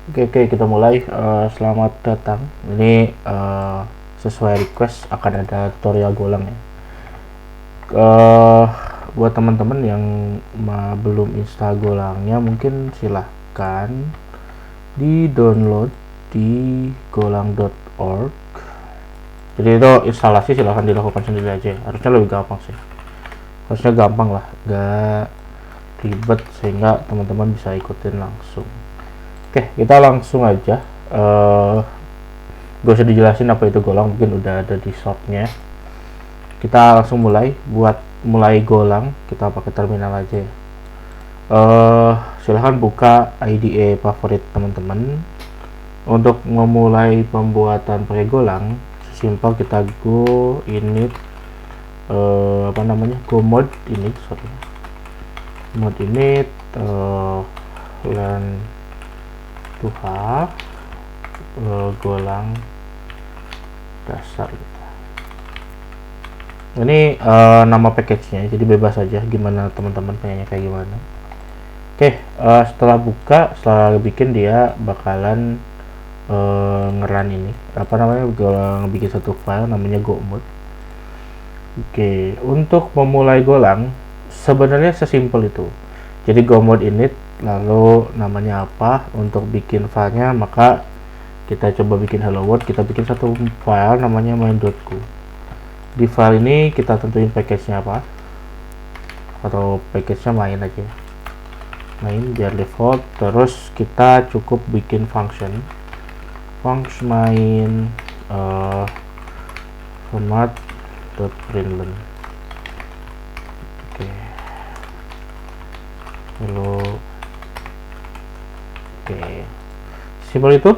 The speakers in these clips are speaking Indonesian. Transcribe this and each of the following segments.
Oke, kita mulai. Selamat datang. Ini sesuai request akan ada tutorial Golang ya. Eh, Buat teman-teman yang belum install Golangnya, mungkin silahkan di download di golang.org. Jadi itu instalasi silahkan dilakukan sendiri aja. Harusnya lebih gampang sih. Harusnya gampang lah, gak ribet sehingga teman-teman bisa ikutin langsung. Oke, kita langsung aja. Gak usah dijelasin apa itu Golang, mungkin udah ada di shortnya. Kita langsung mulai. Buat mulai Golang, kita pakai terminal aja ya. Silahkan buka IDE favorit teman-teman. Untuk memulai pembuatan pakai Golang, simpel kita go init go mode init, mode init learn to have Golang dasar gitu. Ini nama package-nya, jadi bebas aja gimana teman-teman pengennya kayak gimana. Oke, setelah setelah bikin dia bakalan ngeran ini Golang bikin satu file namanya gomod. Oke, untuk memulai Golang sebenarnya sesimpel itu. Jadi gomod init lalu namanya apa. Untuk bikin filenya maka kita coba bikin hello world, kita bikin satu file namanya main.ku. Di file ini kita tentuin package-nya apa, atau package-nya main aja, main biar default. Terus kita cukup bikin function main format.println. Oke, hello. Oke, simpel itu.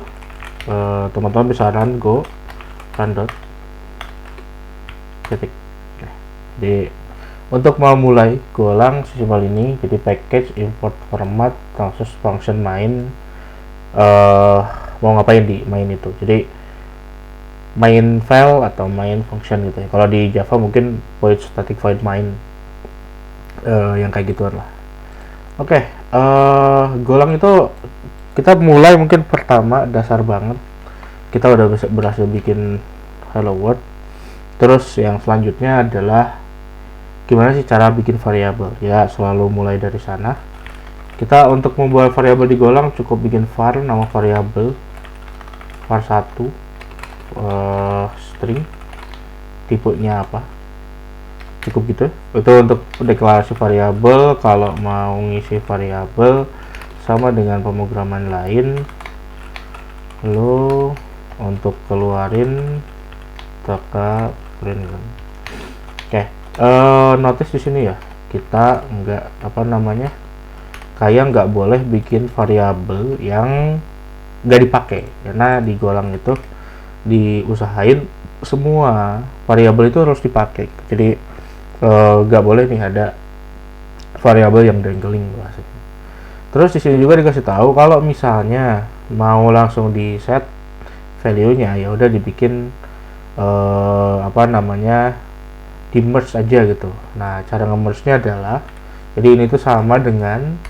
Teman-teman bisa run dot titik. Jadi untuk memulai Golang sesimpel ini. Jadi package, import format, terus function main. Mau ngapain di main itu, jadi main file atau main function gitu ya. Kalau di Java mungkin void static void main, yang kayak gituan lah. Oke, Golang itu kita mulai mungkin pertama dasar banget, kita udah berhasil bikin hello world. Terus yang selanjutnya adalah gimana sih cara bikin variabel ya, selalu mulai dari sana. Kita untuk membuat variabel di Golang cukup bikin var, nama variabel var1, string, tipenya apa, cukup gitu. Itu untuk deklarasi variabel. Kalau mau ngisi variabel sama dengan pemrograman lain, lalu untuk keluarin taka println. Oke, notice di sini ya, kita nggak boleh bikin variabel yang nggak dipakai, karena di Golang itu diusahain semua variabel itu harus dipakai. Jadi nggak boleh nih ada variabel yang dangling bahasanya. Terus di sini juga dikasih tahu kalau misalnya mau langsung di set value-nya, ya udah dibikin di merge aja gitu. Nah, cara nge-merge-nya adalah, jadi ini tuh sama dengan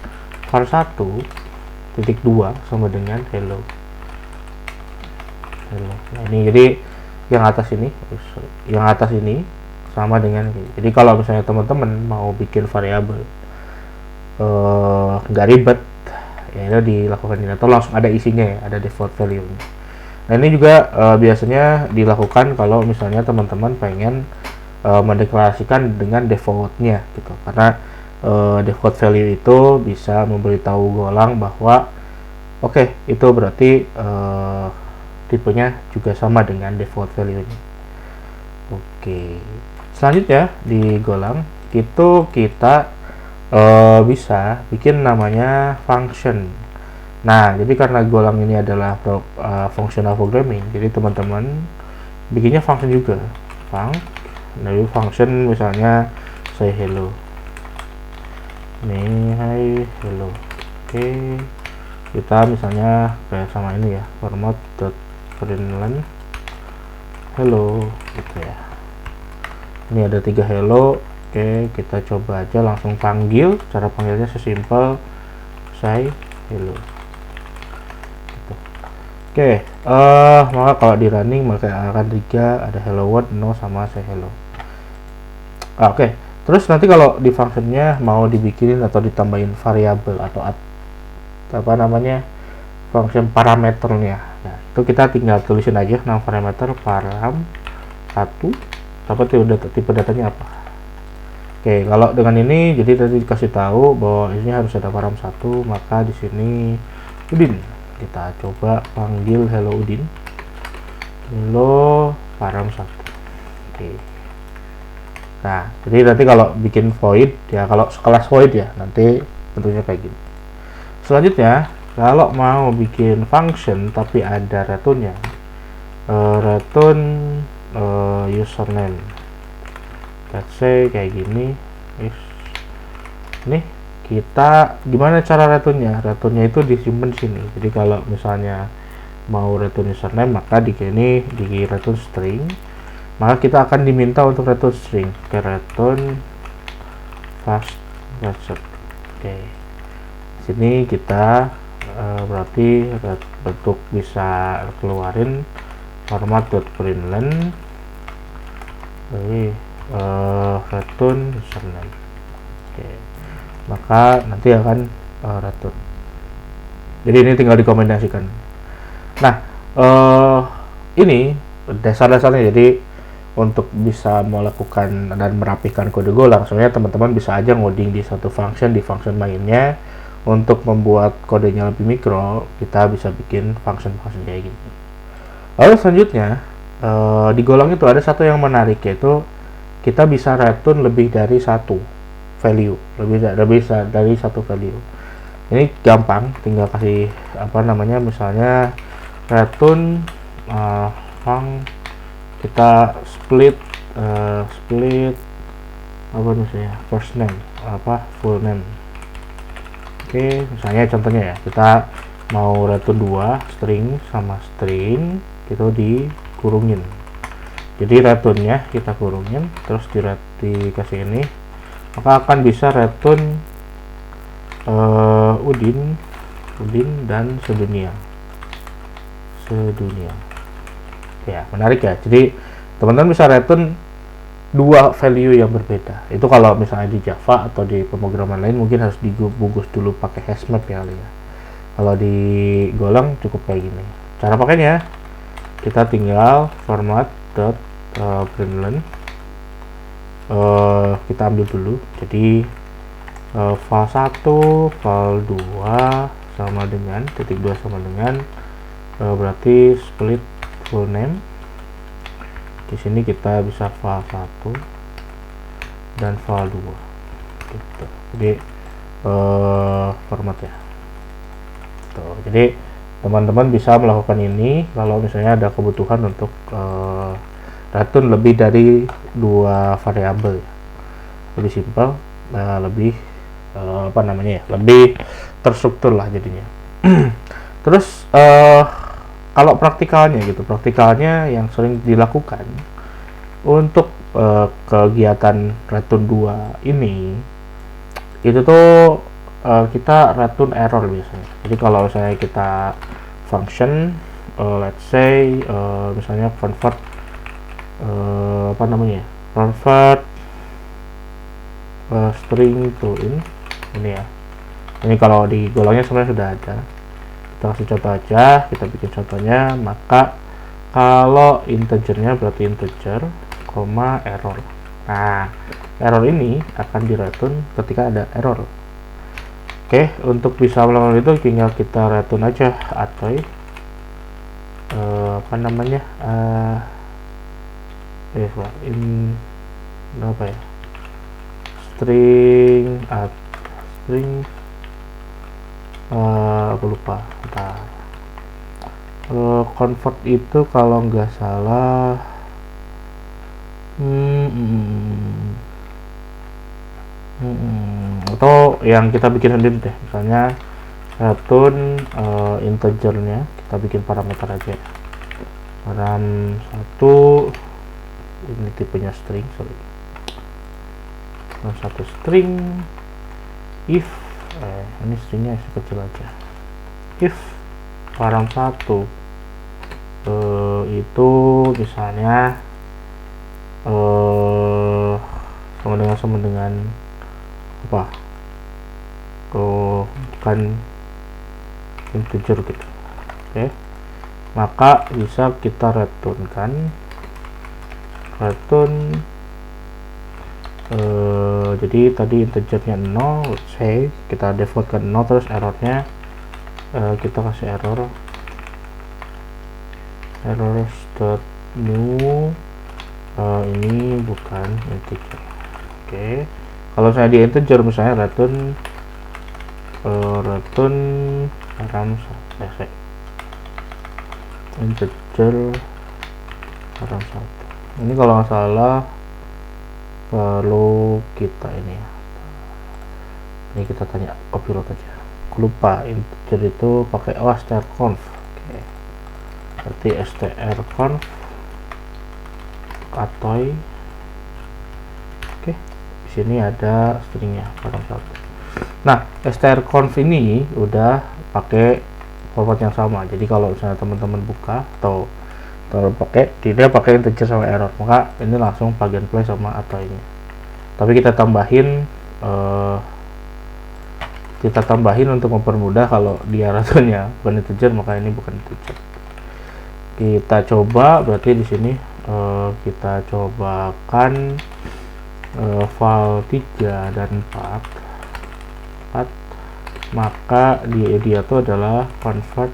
var1.2 sama dengan hello. Nah, ini jadi yang atas ini sama dengan ini. Jadi kalau misalnya teman-teman mau bikin variabel nggak ribet, ya itu dilakukan ini, atau langsung ada isinya ya, ada default value. Nah, ini juga biasanya dilakukan kalau misalnya teman-teman pengen mendeklarasikan dengan defaultnya gitu, karena default value itu bisa memberitahu Golang bahwa oke, itu berarti tipenya juga sama dengan default value-nya. Oke, selanjutnya di Golang itu kita bisa bikin namanya function. Nah, jadi karena Golang ini adalah functional programming, jadi teman-teman bikinnya function juga. Dari function misalnya say hello. Nih, hai hello. Oke, kita misalnya kayak sama ini ya, format.println hello gitu ya. Ini ada 3 hello. Oke, kita coba aja langsung panggil. Cara panggilnya sesimpel say hello gitu. Oke, maka kalau di running maka akan 3 ada hello world, no sama say hello. Oke, terus nanti kalau di functionnya mau dibikinin atau ditambahin variabel atau apa namanya function parameternya, nah, itu kita tinggal tulisin aja nama parameter param 1 apa tipe datanya apa. Oke, kalau dengan ini jadi tadi dikasih tahu bahwa ini harus ada param 1, maka di sini Udin kita coba panggil hello Udin, hello param 1. Oke, nah jadi nanti kalau bikin void ya, kalau sekelas void ya nanti bentuknya kayak gini. Selanjutnya kalau mau bikin function tapi ada returnnya, return username, let's say kayak gini. Nih kita gimana cara returnnya? Returnnya itu disimpan sini. Jadi kalau misalnya mau return username maka di sini di return string, maka kita akan diminta untuk return string ke return fast message. Oke, sini kita berarti bentuk bisa keluarin format.println dari return username. Oke, maka nanti akan return. Jadi ini tinggal dikombinasikan. Nah, ini dasar-dasarnya. Jadi untuk bisa melakukan dan merapihkan kode Golang, sebenarnya teman-teman bisa aja ngoding di satu function, di function mainnya. Untuk membuat kodenya lebih mikro, kita bisa bikin function-function kayak gini. Lalu selanjutnya, di Golang itu ada satu yang menarik, yaitu kita bisa return lebih dari satu value, lebih dari satu value. Ini gampang, tinggal kasih apa namanya, misalnya return kita split apa misalnya first name apa full name. Oke, misalnya contohnya ya, kita mau return 2 string sama string itu dikurungin. Jadi returnnya kita kurungin, terus dikasih ini, maka akan bisa return Udin dan sedunia. Ya, menarik ya. Jadi teman-teman bisa return dua value yang berbeda. Itu kalau misalnya di Java atau di pemrograman lain mungkin harus dibungkus dulu pakai hashmap ya kali ya. Kalau di Golang cukup kayak gini. Cara pakainya kita tinggal format.println, kita ambil dulu. Jadi file 1, file 2 sama dengan titik 2 sama dengan berarti split full name. Di sini kita bisa file 1 dan file 2 gitu. Jadi format ya. Tuh, jadi teman-teman bisa melakukan ini kalau misalnya ada kebutuhan untuk return lebih dari dua variabel. Lebih simpel, lebih apa namanya ya, lebih terstruktur lah jadinya. Terus kalau praktikalnya yang sering dilakukan untuk kegiatan return 2 ini, itu tuh kita return error biasanya. Jadi kalau misalnya kita function let's say misalnya convert apa namanya, convert string to int, ini ya. Ini kalau di Golangnya sebenarnya sudah ada. Kita kasih contoh aja, kita bikin contohnya. Maka kalau integernya berarti integer, koma error. Nah, error ini akan direturn ketika ada error. Oke, untuk bisa melakukan itu tinggal kita return aja atau apa namanya apa ya, string aku lupa. Convert itu kalau nggak salah atau yang kita bikin sendiri deh, misalnya return integernya kita bikin parameter aja, param 1, ini tipenya string, satu string, if ini stringnya kecil aja, if param 1 itu misalnya sama dengan apa, bukan integer gitu. Oke, maka bisa kita returnkan jadi tadi integernya 0, let's say kita defaultkan 0, terus errornya kita kasih error errors.new ini bukan integer. Oke, kalau saya di integer misalnya return integer RAM 1. Ini kalau nggak salah perlu kita ini ya, ini kita tanya copilot aja, aku lupa integer itu pakai strconf. Oke, berarti strconf atoy. Oke, di sini ada stringnya barang satu. Nah, strconf ini udah pakai format yang sama, jadi kalau misalnya teman-teman buka atau pakai, tidak pakai integer sama error, maka ini langsung plug and play sama atau ini. Tapi kita tambahin untuk mempermudah, kalau dia returnnya bukan integer maka ini bukan integer. Kita coba, berarti di sini kita cobakan file 3 dan 4, maka dia itu adalah convert,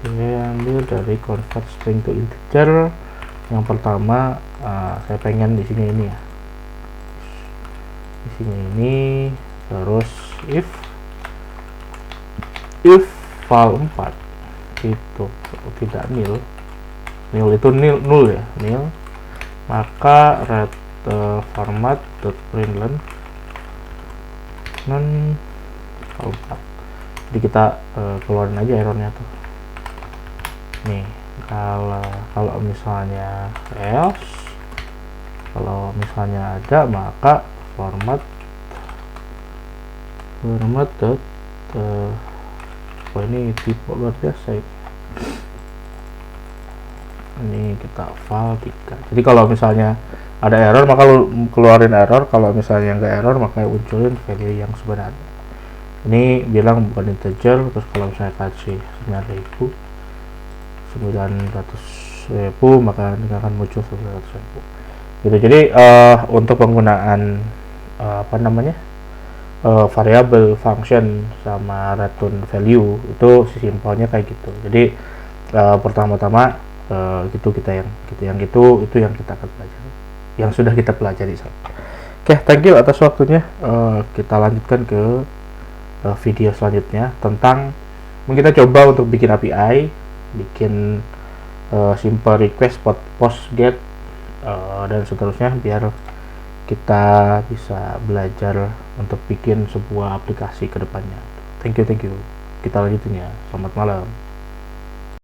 dia ambil dari convert string to integer. Yang pertama saya pengen di sini ini ya, di sini ini, terus if file 4 itu tidak nil itu nil ya, nil, maka format.println non file 4. Jadi kita keluarin aja errornya tuh. Nih, kalau misalnya else, kalau misalnya ada, maka format ini tipe luar biasa ini kita file 3. Jadi kalau misalnya ada error maka lu keluarin error, kalau misalnya nggak error maka munculin value yang sebenarnya. Ini bilang bukan integer, terus kalau misalnya kasih 900.000 maka ini akan muncul 900.000 gitu. Jadi untuk penggunaan variable, function sama return value itu simpelnya kayak gitu. Jadi pertama-tama itu yang kita akan pelajari, yang sudah kita pelajari. Oke, thank you atas waktunya. Kita lanjutkan ke video selanjutnya tentang kita coba untuk bikin API, bikin simple request, post get dan seterusnya, biar kita bisa belajar untuk bikin sebuah aplikasi ke depannya. Thank you. Kita lanjutin ya. Selamat malam.